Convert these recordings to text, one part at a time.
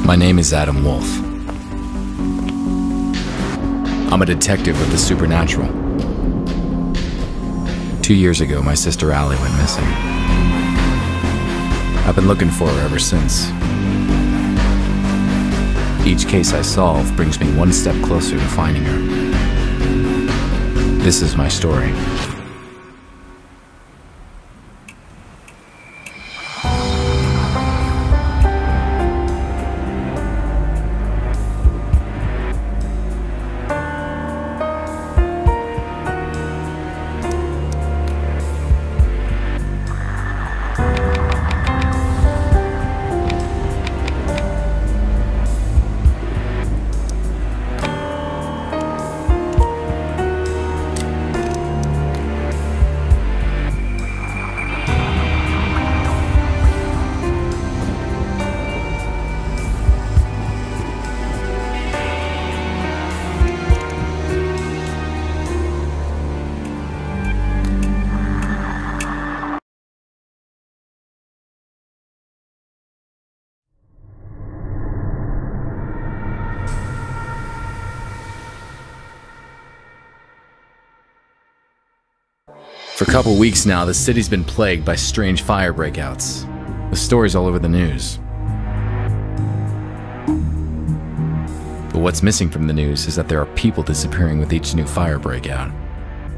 My name is Adam Wolfe. I'm a detective with the supernatural. 2 years ago, my sister Allie went missing. I've been looking for her ever since. Each case I solve brings me one step closer to finding her. This is my story. For a couple weeks now, the city's been plagued by strange fire breakouts. The story's all over the news. But what's missing from the news is that there are people disappearing with each new fire breakout.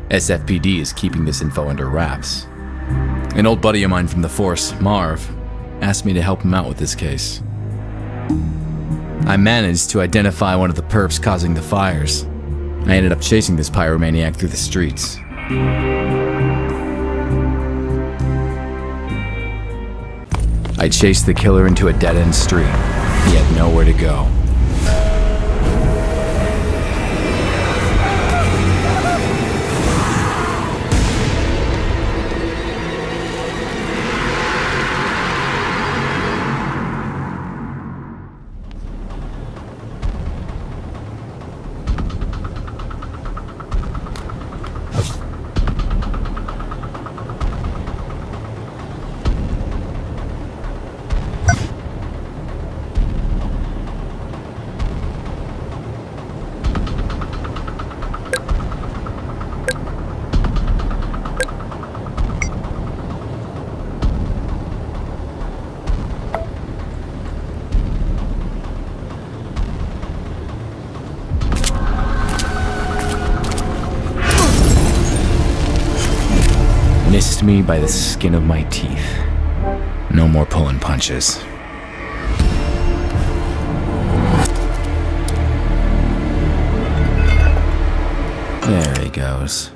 SFPD is keeping this info under wraps. An old buddy of mine from the force, Marv, asked me to help him out with this case. I managed to identify one of the perps causing the fires. I ended up chasing this pyromaniac through the streets. I chased the killer into a dead-end street. He had nowhere to go. Missed me by the skin of my teeth. No more pulling punches. There he goes.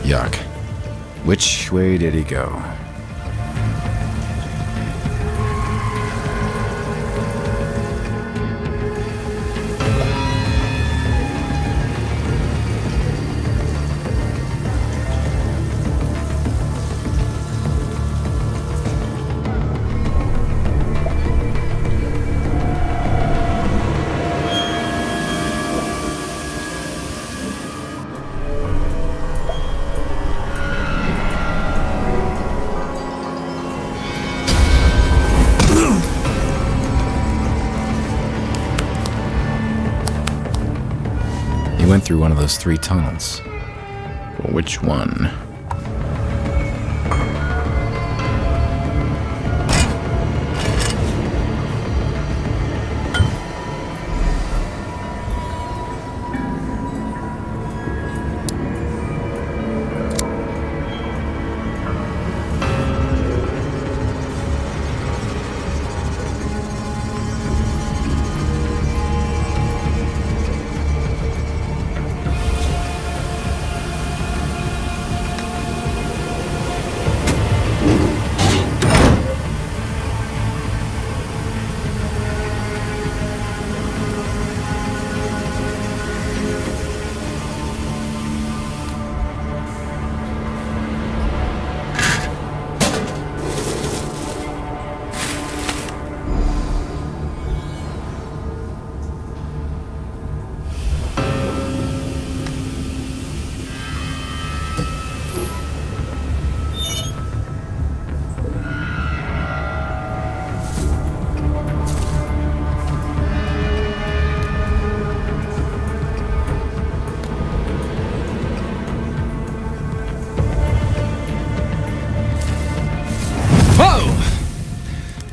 Yuck. Which way did he go? He went through one of those 3 tunnels. But which one?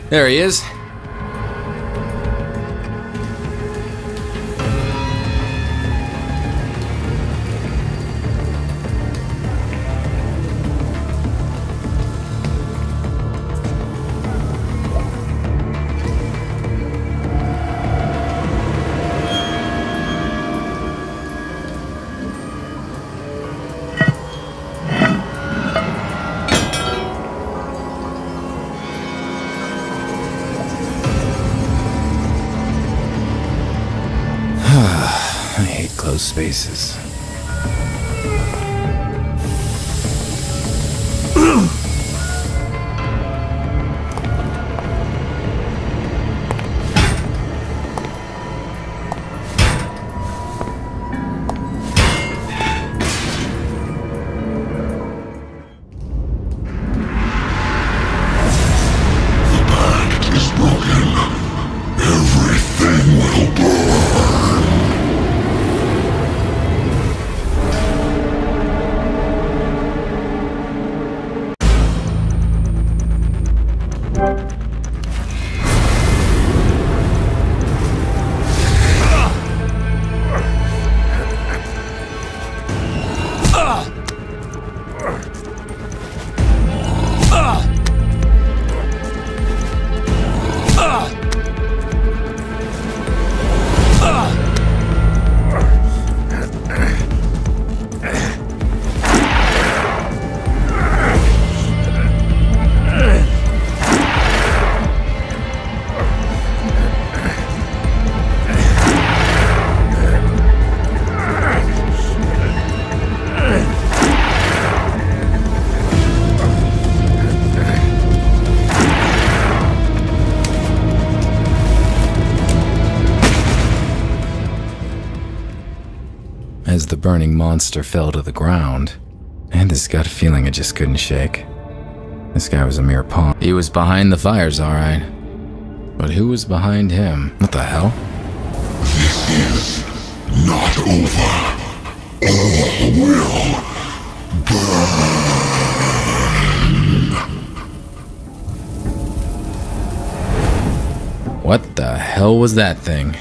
There he is. I hate closed spaces. As the burning monster fell to the ground, I had this gut feeling I just couldn't shake. This guy was a mere pawn. He was behind the fires, all right. But who was behind him? What the hell? This is not over. All will burn. What the hell was that thing?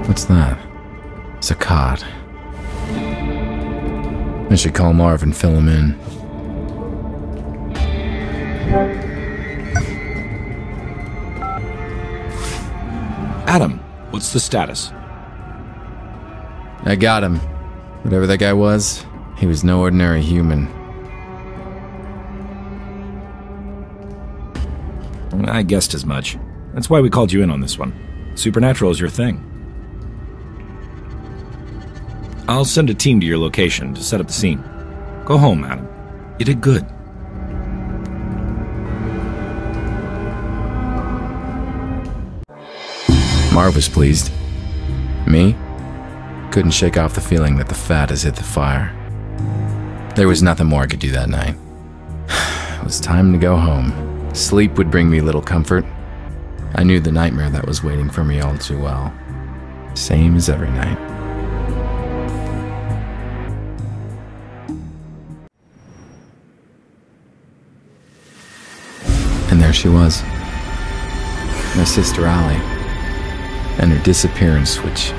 What's that? It's a cot. I should call Marv and fill him in. Adam, what's the status? I got him. Whatever that guy was, he was no ordinary human. I guessed as much. That's why we called you in on this one. Supernatural is your thing. I'll send a team to your location to set up the scene. Go home, Adam. You did good. Marv was pleased. Me? Couldn't shake off the feeling that the fat has hit the fire. There was nothing more I could do that night. It was time to go home. Sleep would bring me little comfort. I knew the nightmare that was waiting for me all too well. Same as every night. And there she was, my sister Allie, and her disappearance, which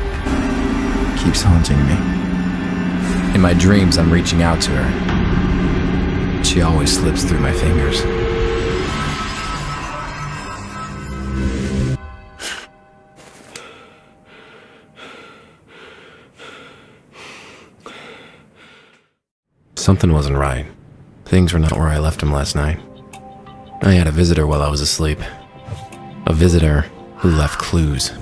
keeps haunting me. In my dreams, I'm reaching out to her. She always slips through my fingers. Something wasn't right. Things were not where I left them last night. I had a visitor while I was asleep. A visitor who left clues.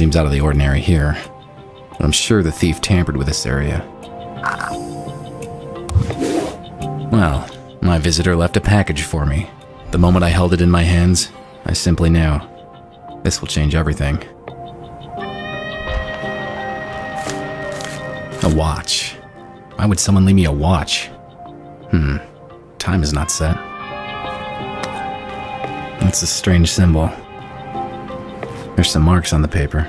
seems out of the ordinary here, but I'm sure the thief tampered with this area. Well, my visitor left a package for me. The moment I held it in my hands, I simply knew this will change everything. A watch. Why would someone leave me a watch? Time is not set. That's a strange symbol. There's some marks on the paper.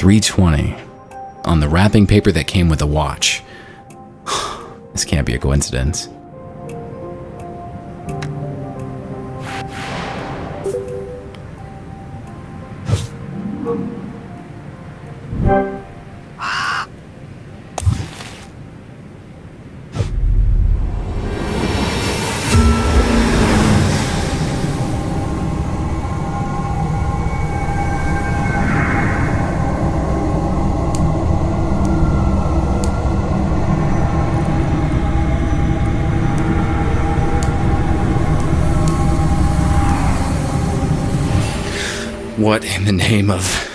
$3.20 on the wrapping paper that came with the watch. This can't be a coincidence. What in the name of...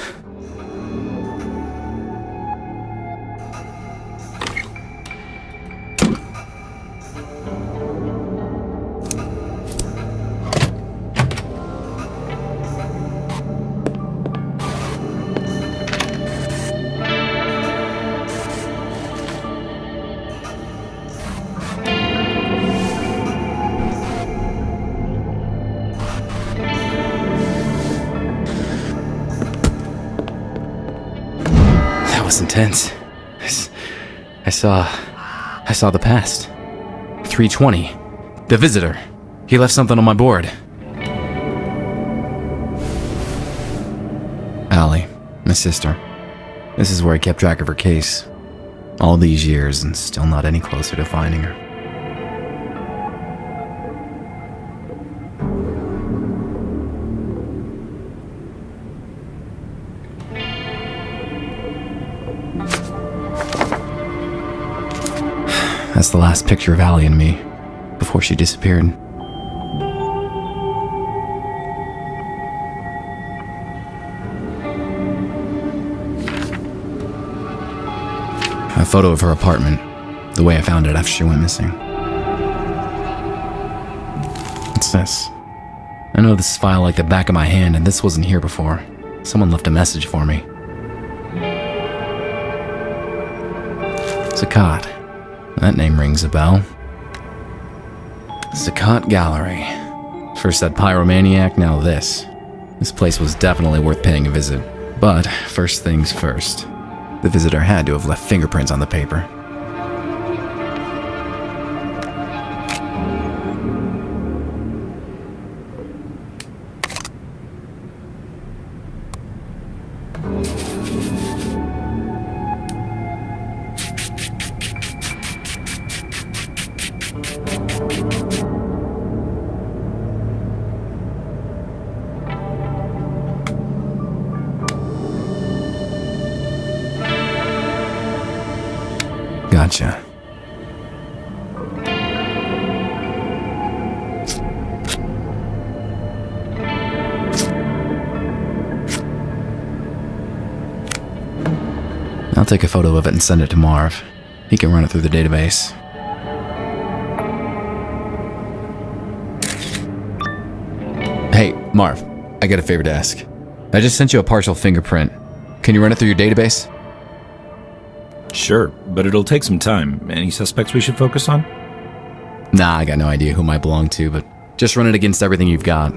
was intense. I saw the past. 320. The visitor. He left something on my board. Allie, my sister. This is where I kept track of her case. All these years and still not any closer to finding her. That's the last picture of Allie and me, before she disappeared. A photo of her apartment, the way I found it after she went missing. What's this? I know this file like the back of my hand, and this wasn't here before. Someone left a message for me. Zakat. That name rings a bell. Zakat Gallery. First that pyromaniac, now this. This place was definitely worth paying a visit. But first things first. The visitor had to have left fingerprints on the paper. Gotcha. I'll take a photo of it and send it to Marv. He can run it through the database. Hey, Marv, I got a favor to ask. I just sent you a partial fingerprint. Can you run it through your database? Sure, but it'll take some time. Any suspects we should focus on? Nah, I got no idea who might belong to, but just run it against everything you've got.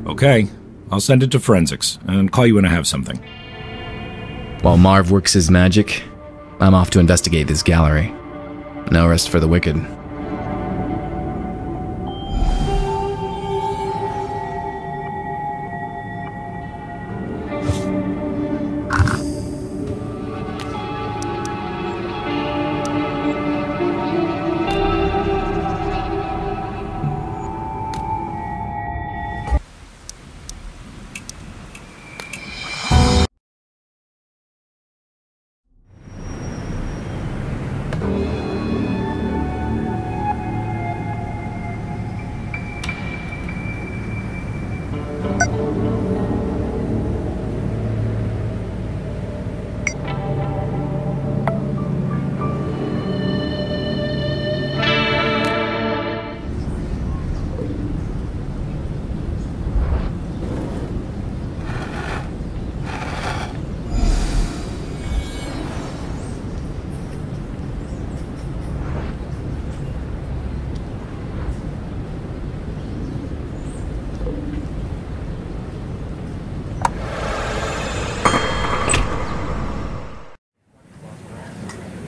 Okay, I'll send it to forensics and call you when I have something. While Marv works his magic, I'm off to investigate this gallery. No rest for the wicked.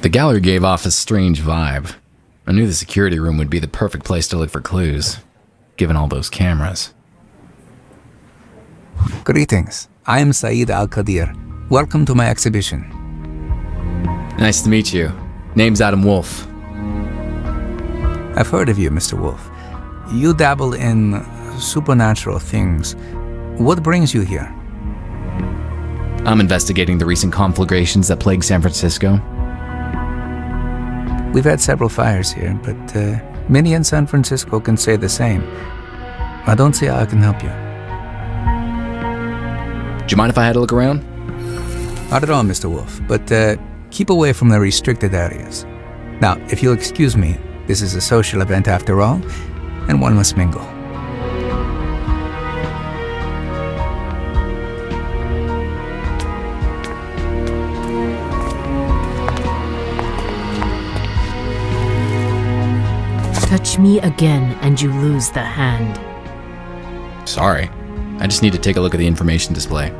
The gallery gave off a strange vibe. I knew the security room would be the perfect place to look for clues, given all those cameras. Greetings. I am Saeed Al-Qadir. Welcome to my exhibition. Nice to meet you. Name's Adam Wolfe. I've heard of you, Mr. Wolfe. You dabble in supernatural things. What brings you here? I'm investigating the recent conflagrations that plague San Francisco. We've had several fires here, but many in San Francisco can say the same. I don't see how I can help you. Do you mind if I had a look around? Not at all, Mr. Wolfe, but keep away from the restricted areas. Now, if you'll excuse me, this is a social event after all, and one must mingle. Touch me again and you lose the hand. Sorry. I just need to take a look at the information display.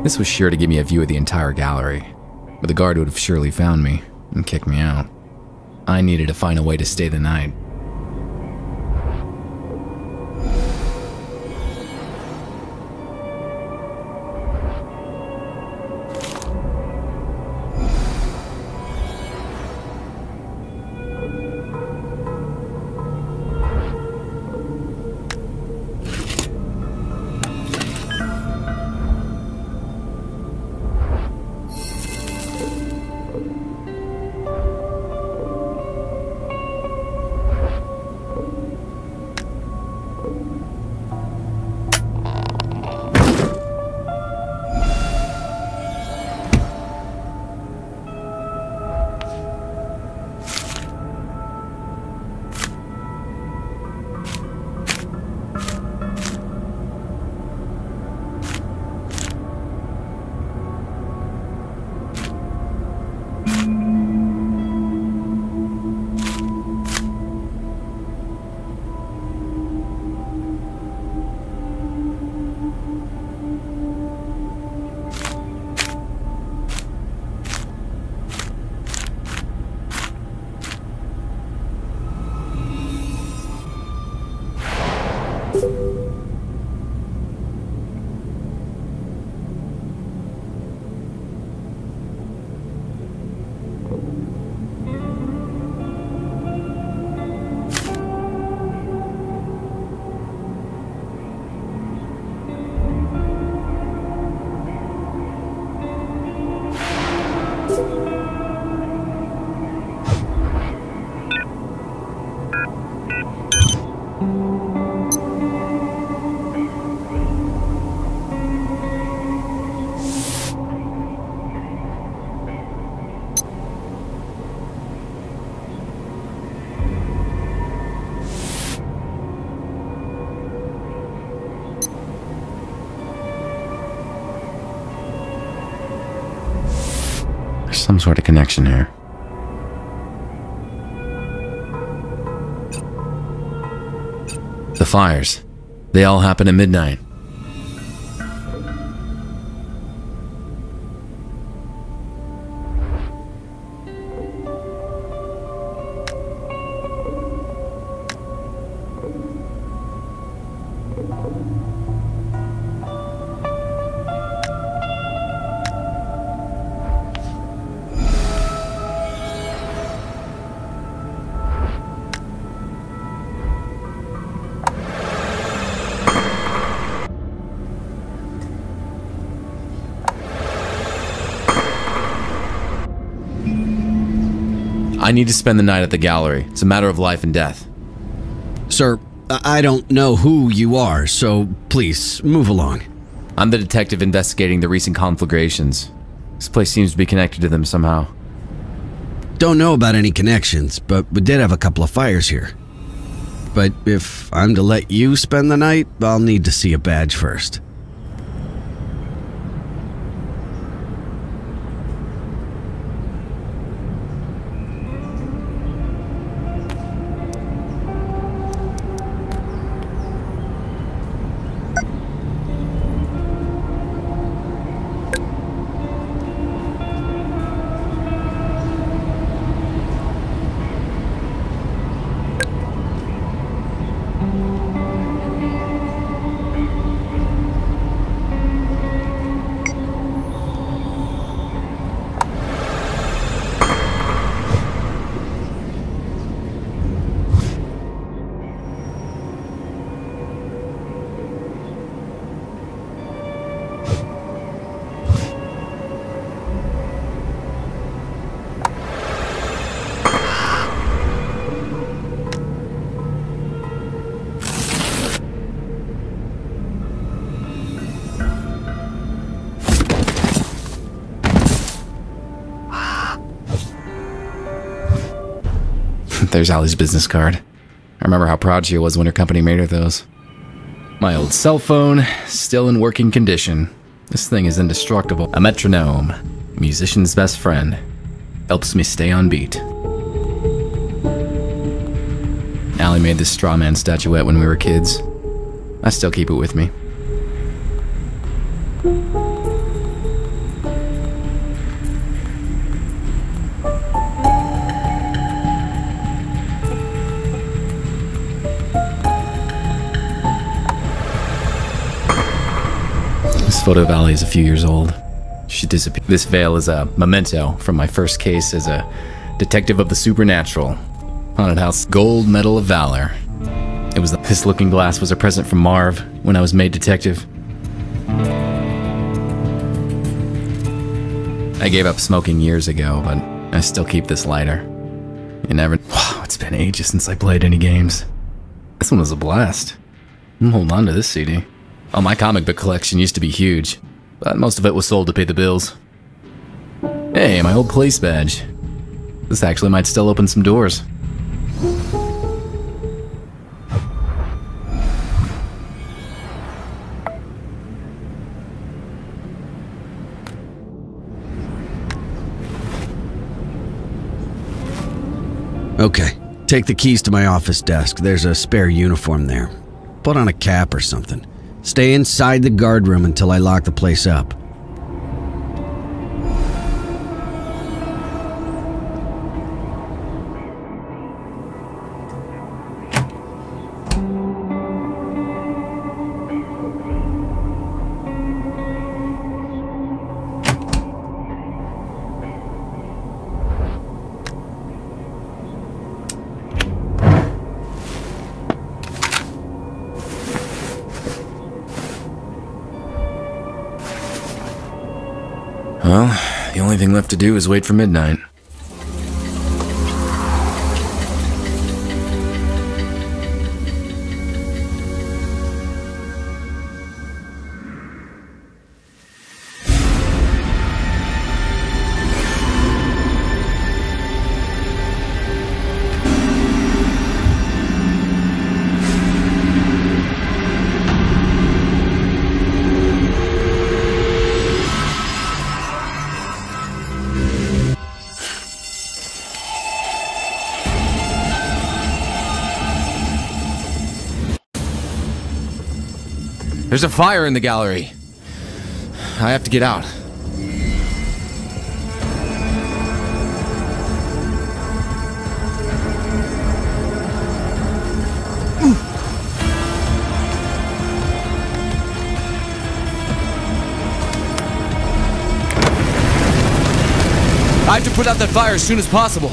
This was sure to give me a view of the entire gallery, but the guard would have surely found me and kicked me out. I needed to find a way to stay the night. Some sort of connection here. The fires. They all happen at midnight. I need to spend the night at the gallery. It's a matter of life and death. Sir, I don't know who you are, so please, move along. I'm the detective investigating the recent conflagrations. This place seems to be connected to them somehow. Don't know about any connections, but we did have a couple of fires here. But if I'm to let you spend the night, I'll need to see a badge first. There's Allie's business card. I remember how proud she was when her company made her those. My old cell phone, still in working condition. This thing is indestructible. A metronome, musician's best friend. Helps me stay on beat. Allie made this straw man statuette when we were kids. I still keep it with me. This photo of Allie is a few years old. She disappeared. This veil is a memento from my first case as a detective of the supernatural. Haunted House Gold Medal of Valor. This looking glass was a present from Marv when I was made detective. I gave up smoking years ago, but I still keep this lighter. Wow, it's been ages since I played any games. This one was a blast. I'm holding on to this CD. Oh, my comic book collection used to be huge, but most of it was sold to pay the bills. Hey, my old police badge. This actually might still open some doors. Okay, take the keys to my office desk. There's a spare uniform there. Put on a cap or something. Stay inside the guard room until I lock the place up. Well, the only thing left to do is wait for midnight. There's a fire in the gallery. I have to get out. I have to put out that fire as soon as possible.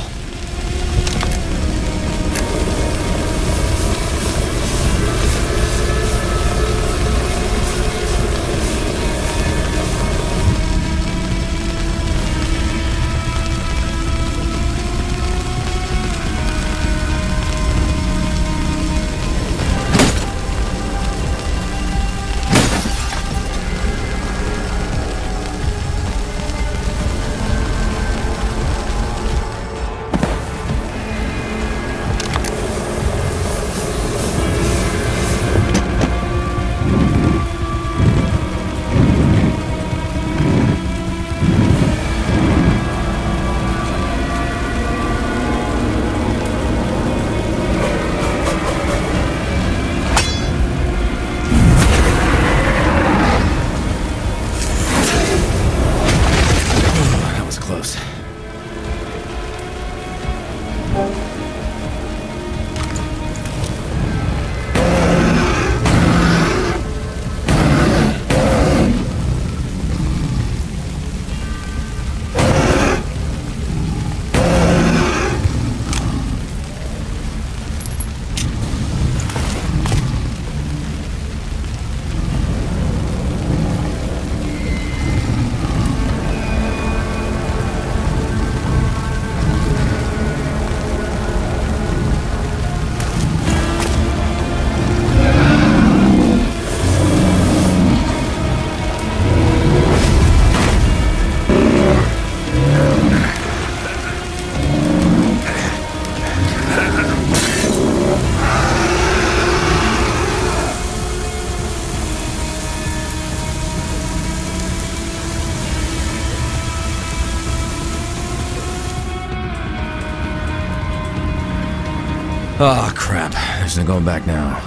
Oh, crap. There's no going back now.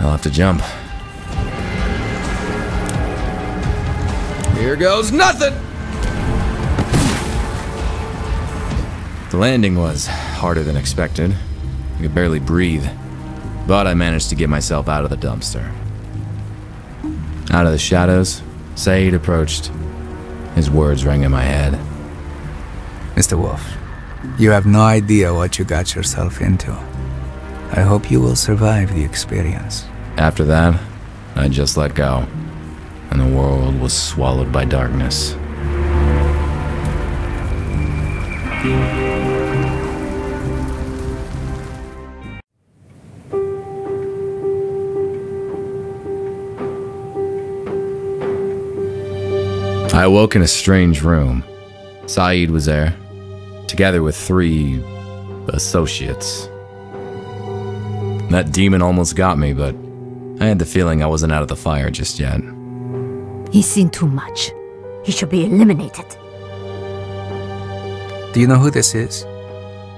I'll have to jump. Here goes nothing! The landing was harder than expected. I could barely breathe. But I managed to get myself out of the dumpster. Out of the shadows, Saeed approached. His words rang in my head. Mr. Wolfe, you have no idea what you got yourself into. I hope you will survive the experience. After that, I just let go, and the world was swallowed by darkness. I awoke in a strange room. Saeed was there, together with 3 associates. That demon almost got me, but I had the feeling I wasn't out of the fire just yet. He's seen too much. He should be eliminated. Do you know who this is?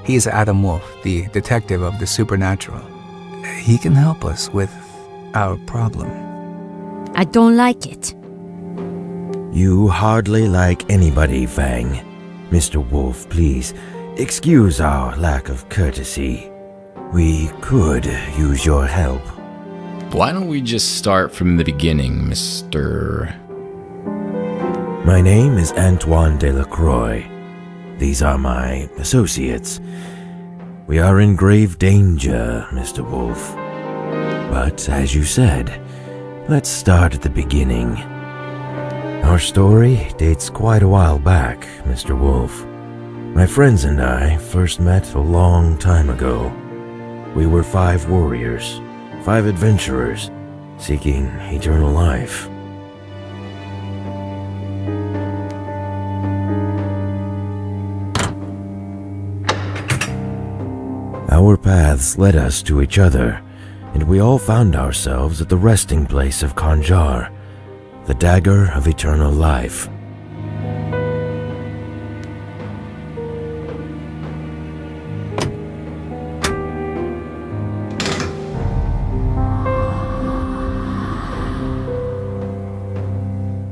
He is Adam Wolfe, the detective of the supernatural. He can help us with our problem. I don't like it. You hardly like anybody, Fang. Mr. Wolfe, please, excuse our lack of courtesy. We could use your help. Why don't we just start from the beginning, Mr. My name is Antoine Delacroix. These are my associates. We are in grave danger, Mr. Wolfe. But as you said, let's start at the beginning. Our story dates quite a while back, Mr. Wolfe. My friends and I first met a long time ago. We were 5 warriors, 5 adventurers, seeking eternal life. Our paths led us to each other, and we all found ourselves at the resting place of Kanjar, the dagger of eternal life.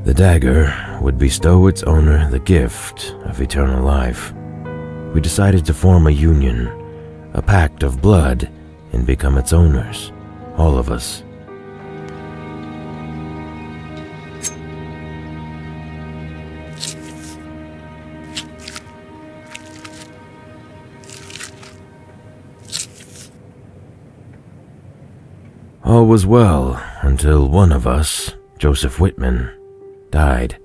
The dagger would bestow its owner the gift of eternal life. We decided to form a union, a pact of blood, and become its owners, all of us. All was well until one of us, Joseph Whitman, died.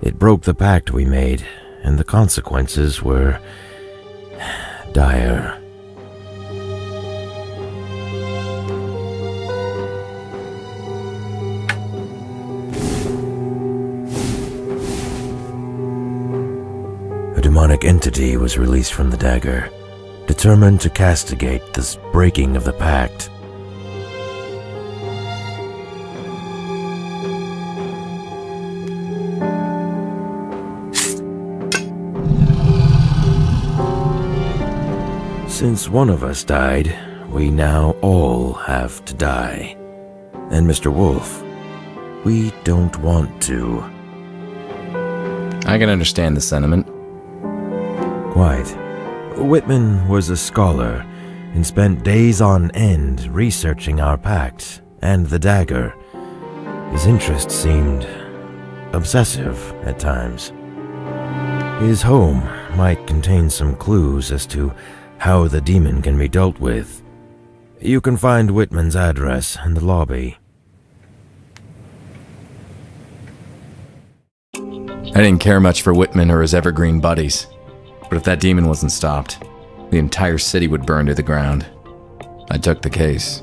It broke the pact we made, and the consequences were dire. A demonic entity was released from the dagger, determined to castigate this breaking of the pact. Since one of us died, we now all have to die. And Mr. Wolfe, we don't want to. I can understand the sentiment. Quite. Whitman was a scholar and spent days on end researching our pact and the dagger. His interest seemed obsessive at times. His home might contain some clues as to how the demon can be dealt with. You can find Whitman's address in the lobby. I didn't care much for Whitman or his evergreen buddies, but if that demon wasn't stopped, the entire city would burn to the ground. I took the case.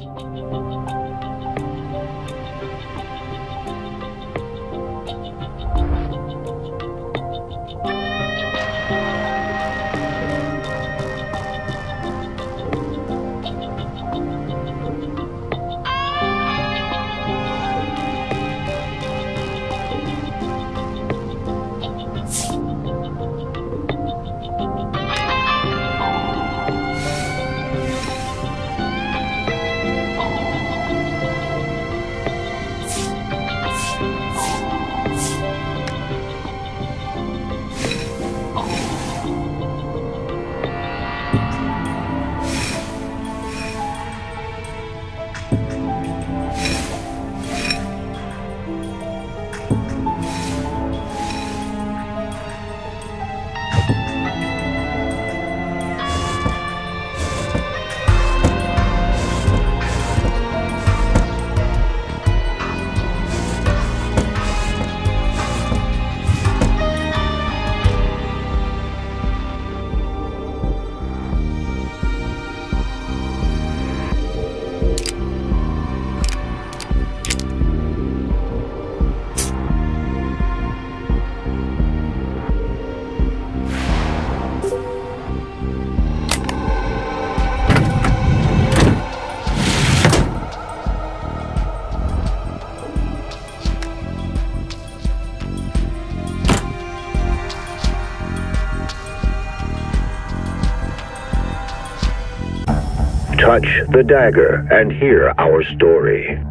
Touch the dagger and hear our story.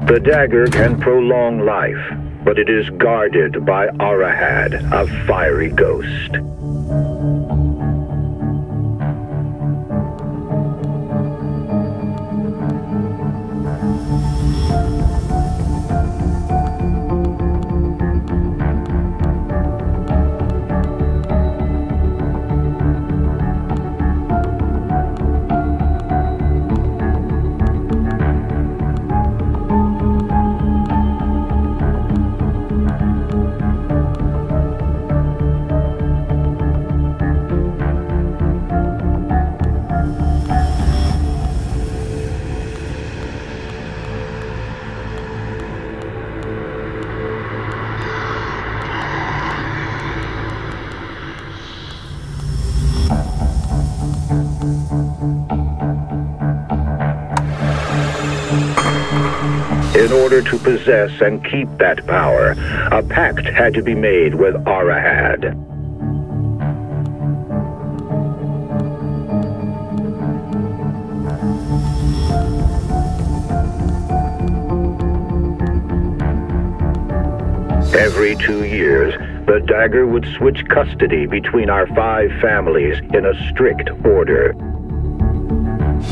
The dagger can prolong life, but it is guarded by Arahad, a fiery ghost. In order to possess and keep that power, a pact had to be made with Arahad. Every 2 years, the dagger would switch custody between our 5 families in a strict order.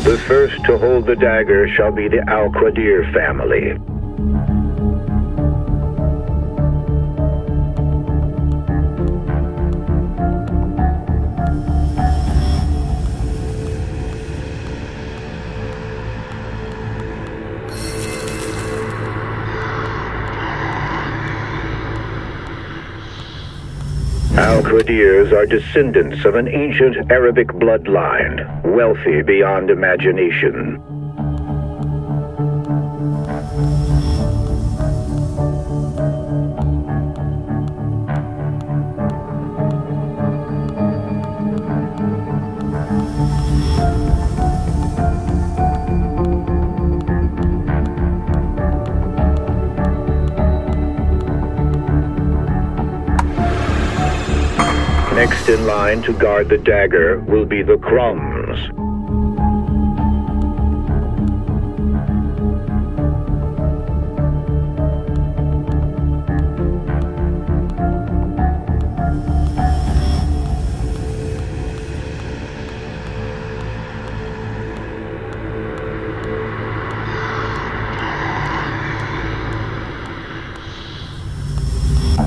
The first to hold the dagger shall be the Al-Qadir family. Al-Qadirs are descendants of an ancient Arabic bloodline, wealthy beyond imagination. Next in line to guard the dagger will be the Crumbs.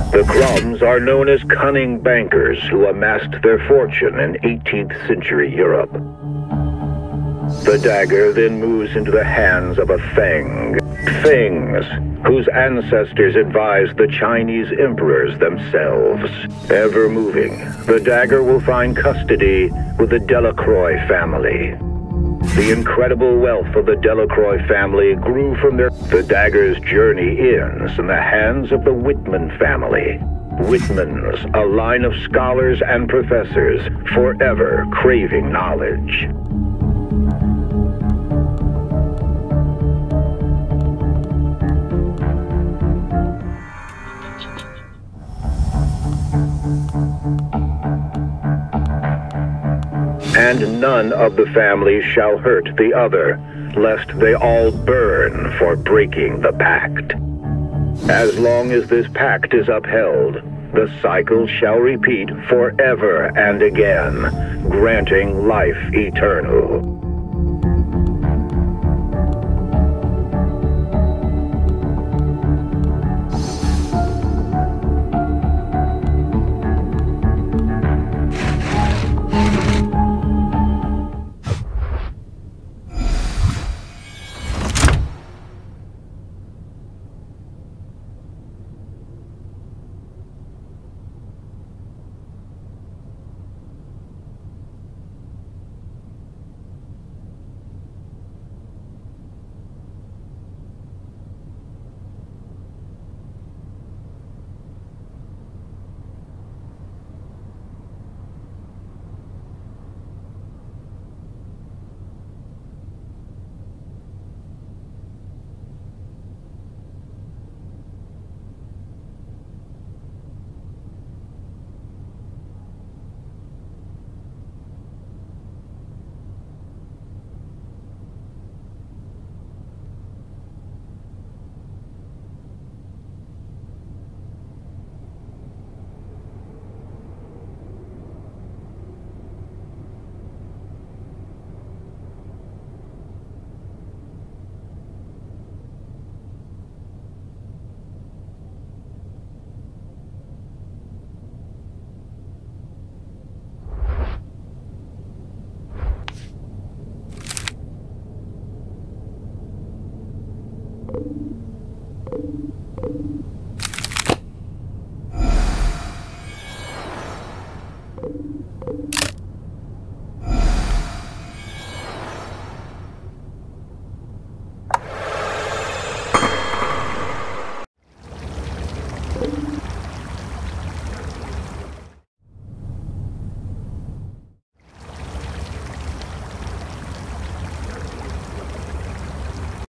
The Crumbs are known as cunning bankers who amassed their fortune in 18th century Europe. The dagger then moves into the hands of a Feng. Fengs, whose ancestors advised the Chinese emperors themselves. Ever moving, the dagger will find custody with the Delacroix family. The incredible wealth of the Delacroix family grew from The dagger's journey ends in the hands of the Whitman family. Whitmans, a line of scholars and professors, forever craving knowledge. And none of the families shall hurt the other, lest they all burn for breaking the pact. As long as this pact is upheld, the cycle shall repeat forever and again, granting life eternal.